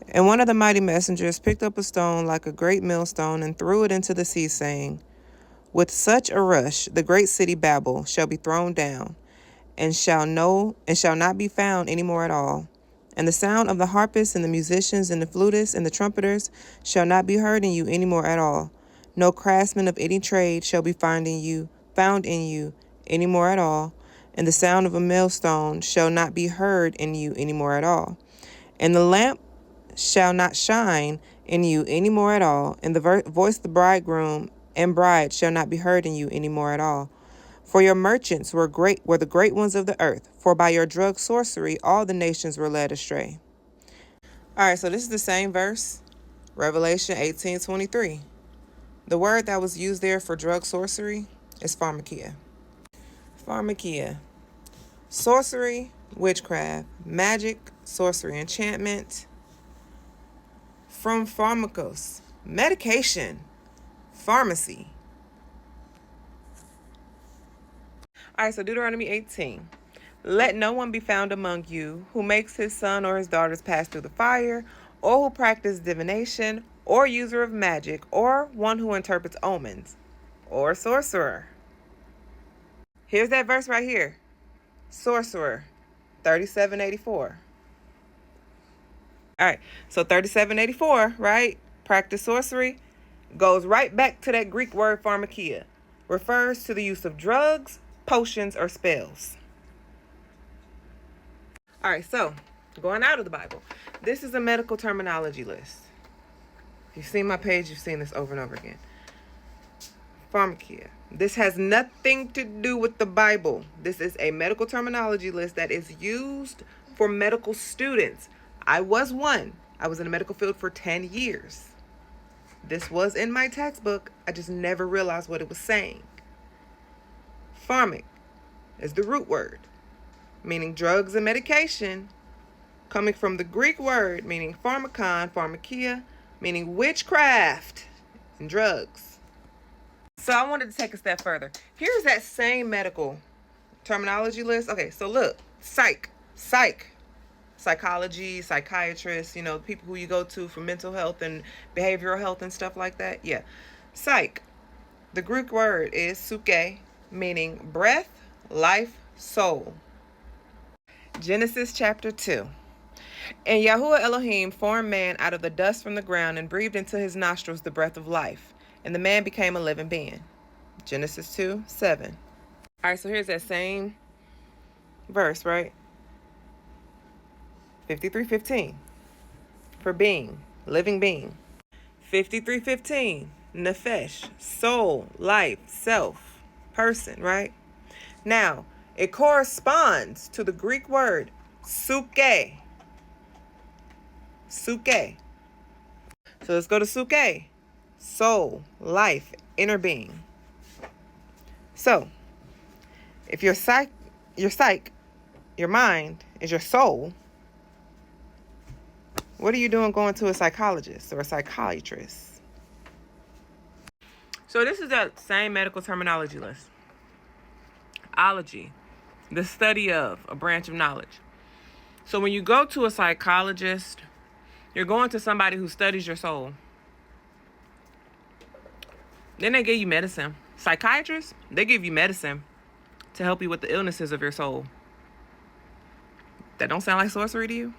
And one of the mighty messengers picked up a stone like a great millstone and threw it into the sea, saying, with such a rush, the great city Babel shall be thrown down, and shall not be found any more at all. And the sound of the harpists and the musicians and the flutists and the trumpeters shall not be heard in you any more at all. No craftsman of any trade shall be found in you any more at all. And the sound of a millstone shall not be heard in you any more at all. And the lamp shall not shine in you any more at all. And the voice of the bridegroom and bride shall not be heard in you any more at all. For your merchants were the great ones of the earth. For by your drug sorcery all the nations were led astray. All right, so this is the same verse, Revelation 18:23. The word that was used there for drug sorcery is pharmakia. Pharmakia. Sorcery, witchcraft, magic, sorcery, enchantment. From pharmakos, medication, pharmacy. All right, so Deuteronomy 18. Let no one be found among you who makes his son or his daughters pass through the fire, or who practice divination, or user of magic, or one who interprets omens, or sorcerer. Here's that verse right here. Sorcerer, 3784. All right, so 3784, right? Practice sorcery goes right back to that Greek word pharmakia. Refers to the use of drugs, potions, or spells. All right, so going out of the Bible, this is a medical terminology list. If you've seen my page, you've seen this over and over again. Pharmakia. This has nothing to do with the Bible. This is a medical terminology list that is used for medical students. I was one. I was in the medical field for 10 years. This was in my textbook. I just never realized what it was saying. Pharmac is the root word, meaning drugs and medication, coming from the Greek word meaning pharmakon, pharmakia, meaning witchcraft and drugs. So I wanted to take a step further. Here's that same medical terminology list. Okay, so look, psychology, psychiatrists, people who you go to for mental health and behavioral health and stuff like that. Yeah. Psych. The Greek word is suke, meaning breath, life, soul. Genesis chapter 2. And Yahuwah Elohim formed man out of the dust from the ground and breathed into his nostrils the breath of life. And the man became a living being. Genesis 2:7. All right, so here's that same verse, right? 53:15 for being, living being. 53:15, nefesh, soul, life, self, person, right? Now, it corresponds to the Greek word suke. Suke. So let's go to suke. Soul, life, inner being. So, if your mind is your soul, what are you doing going to a psychologist or a psychiatrist? So this is that same medical terminology list. Ology, the study of, a branch of knowledge. So when you go to a psychologist, you're going to somebody who studies your soul. Then they give you medicine. Psychiatrists, they give you medicine to help you with the illnesses of your soul. That don't sound like sorcery to you?